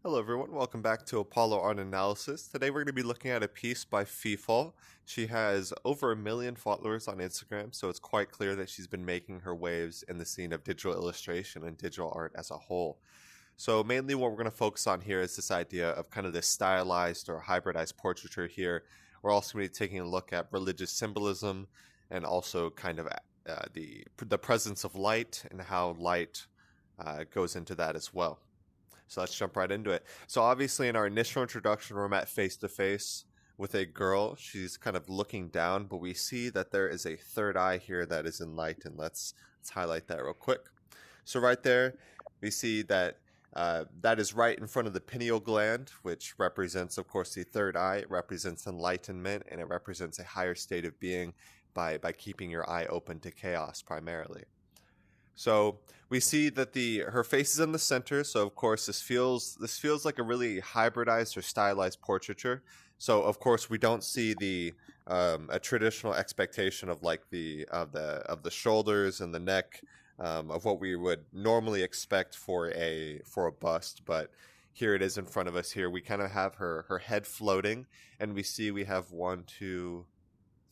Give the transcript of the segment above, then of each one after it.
Hello everyone, welcome back to Apollo Art Analysis. Today we're going to be looking at a piece by Feefal. She has over 1 million followers on Instagram, so it's quite clear that she's been making her waves in the scene of digital illustration and digital art as a whole. So mainly what we're going to focus on here is this idea of kind of this stylized or hybridized portraiture here. We're also going to be taking a look at religious symbolism and also kind of the presence of light and how light goes into that as well. So let's jump right into it. So obviously in our initial introduction, we're met face to face with a girl. She's kind of looking down, but we see that there is a third eye here that is enlightened. Let's highlight that real quick. So right there, we see that that is right in front of the pineal gland, which represents, of course, the third eye. It represents enlightenment, and it represents a higher state of being by keeping your eye open to chaos primarily. So we see that her face is in the center. So of course this feels like a really hybridized or stylized portraiture. So of course we don't see the a traditional expectation of like the shoulders and the neck of what we would normally expect for a bust, but here it is in front of us. Here we kind of have her head floating, and we have 1, 2,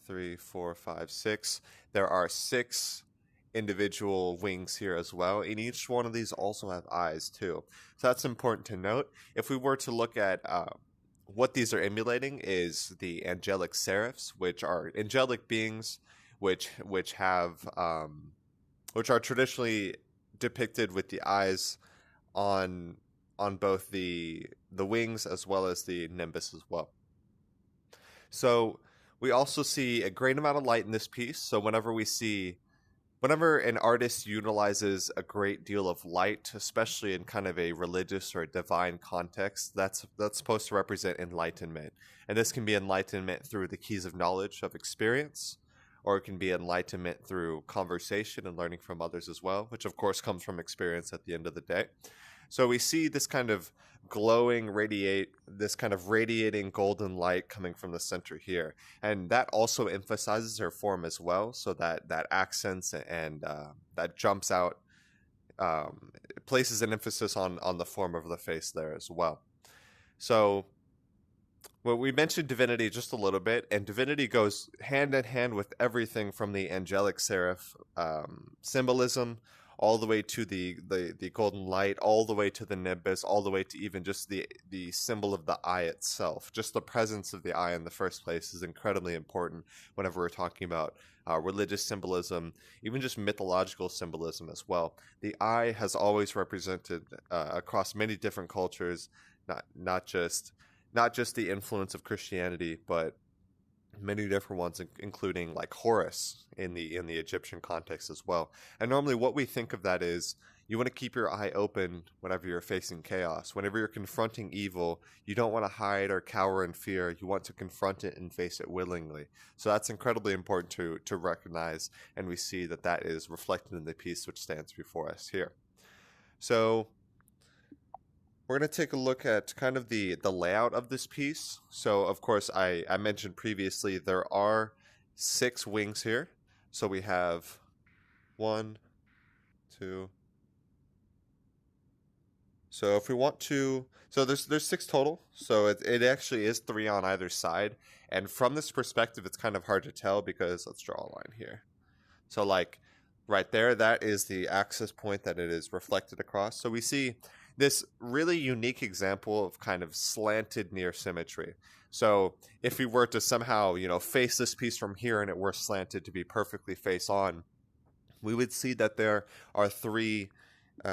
3, 4, 5, 6. There are 6 individual wings here as well, and each one of these also have eyes too. So that's important to note. If we were to look at what these are emulating is the angelic seraphs, which are angelic beings which are traditionally depicted with the eyes on both the wings as well as the nimbus as well. So we also see a great amount of light in this piece. So whenever an artist utilizes a great deal of light, especially in kind of a religious or a divine context, that's supposed to represent enlightenment. And this can be enlightenment through the keys of knowledge of experience, or it can be enlightenment through conversation and learning from others as well, which of course comes from experience at the end of the day. So we see this kind of radiating golden light coming from the center here, and that also emphasizes her form as well. So that accents and that jumps out, places an emphasis on the form of the face there as well. So well, we mentioned divinity just a little bit, and divinity goes hand in hand with everything from the angelic seraph symbolism, all the way to the golden light, all the way to the nimbus, all the way to even just the symbol of the eye itself. Just the presence of the eye in the first place is incredibly important whenever we're talking about religious symbolism, even just mythological symbolism as well. The eye has always represented across many different cultures, not just the influence of Christianity, but many different ones, including like Horus in the Egyptian context as well. And normally what we think of that is you want to keep your eye open whenever you're facing chaos. Whenever you're confronting evil, you don't want to hide or cower in fear. You want to confront it and face it willingly. So that's incredibly important to recognize, and we see that is reflected in the piece which stands before us here. So we're going to take a look at kind of the layout of this piece. So, of course, I mentioned previously there are 6 wings here. So we have 1, 2. So if we want to, so there's 6 total. So it actually is 3 on either side. And from this perspective, it's kind of hard to tell because let's draw a line here. So like right there, that is the axis point that it is reflected across. So we see this really unique example of kind of slanted near-symmetry. So if we were to somehow, face this piece from here and it were slanted to be perfectly face on, we would see that there are 3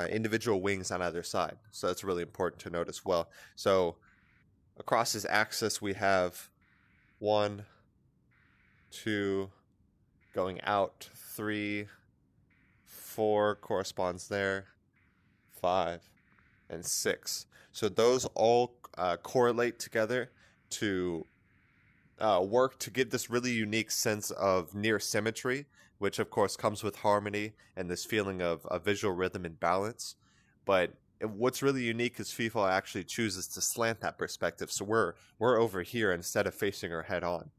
individual wings on either side. So that's really important to note as well. So across this axis, we have 1, 2, going out, 3, 4 corresponds there, 5, and 6. So those all correlate together to work to give this really unique sense of near symmetry, which of course comes with harmony and this feeling of a visual rhythm and balance. But what's really unique is Feefal actually chooses to slant that perspective. So we're over here instead of facing her head on.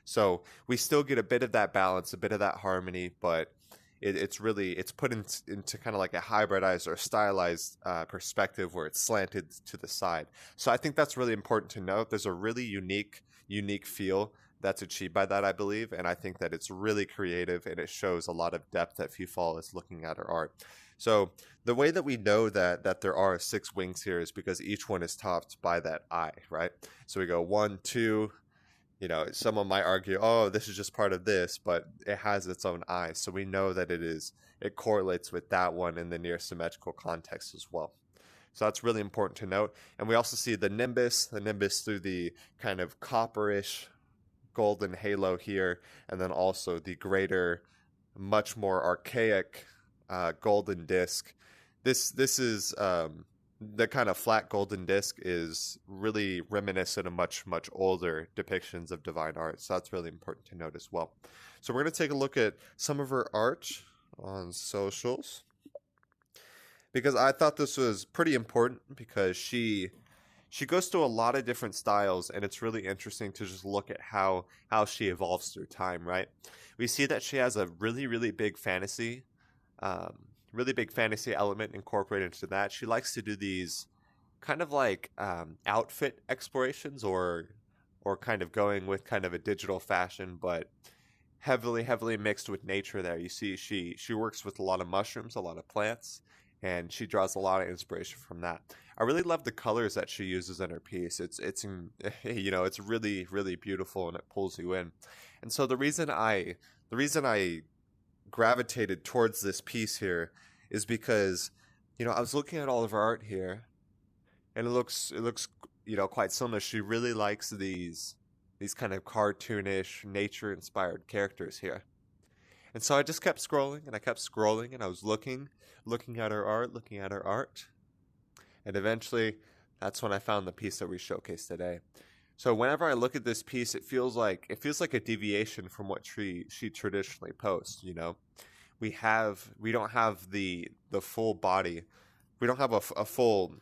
So we still get a bit of that balance, a bit of that harmony, but it's put into kind of like a hybridized or stylized perspective where it's slanted to the side. So I think that's really important to note. There's a really unique feel that's achieved by that, I believe, and I think that it's really creative and it shows a lot of depth that Feefal is looking at her art. So the way that we know that there are 6 wings here is because each one is topped by that eye, right? So we go 1, 2. Someone might argue, oh, this is just part of this, but it has its own eye. So we know that it correlates with that one in the near symmetrical context as well. So that's really important to note. And we also see the Nimbus through the kind of copperish golden halo here, and then also the greater, much more archaic golden disc. This is the kind of flat golden disc is really reminiscent of much older depictions of divine art. So that's really important to note as well. So we're going to take a look at some of her art on socials, because I thought this was pretty important, because she goes through a lot of different styles, and it's really interesting to just look at how she evolves through time, right? We see that she has a really big fantasy element incorporated into that. She likes to do these kind of like outfit explorations, or kind of going with kind of a digital fashion, but heavily mixed with nature there. You see she works with a lot of mushrooms, a lot of plants, and she draws a lot of inspiration from that. I really love the colors that she uses in her piece. It's it's really beautiful, and it pulls you in. And so the reason I gravitated towards this piece here is because I was looking at all of her art here, and it looks quite similar. She really likes these kind of cartoonish, nature inspired characters here. And so I just kept scrolling, and I was looking at her art, and eventually that's when I found the piece that we showcased today. So whenever I look at this piece, it feels like a deviation from what she traditionally posts. We don't have the full body. We don't have a full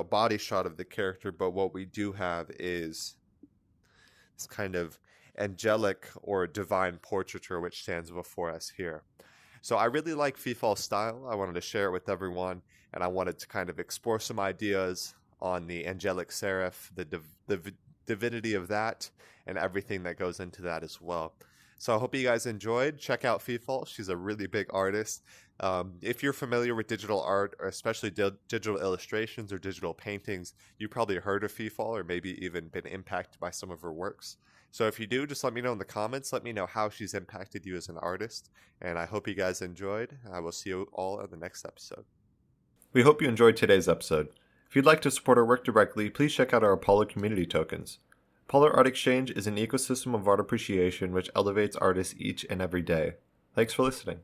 body shot of the character, but what we do have is this kind of angelic or divine portraiture which stands before us here. So I really like Feefal's style. I wanted to share it with everyone, and I wanted to kind of explore some ideas on the angelic Seraph, the divinity of that, and everything that goes into that as well. So I hope you guys enjoyed. Check out Feefal. She's a really big artist. If you're familiar with digital art, or especially digital illustrations or digital paintings, you probably heard of Feefal, or maybe even been impacted by some of her works. So if you do, just let me know in the comments. Let me know how she's impacted you as an artist. And I hope you guys enjoyed. I will see you all in the next episode. We hope you enjoyed today's episode. If you'd like to support our work directly, please check out our Apollo community tokens. Apollo Art Exchange is an ecosystem of art appreciation which elevates artists each and every day. Thanks for listening.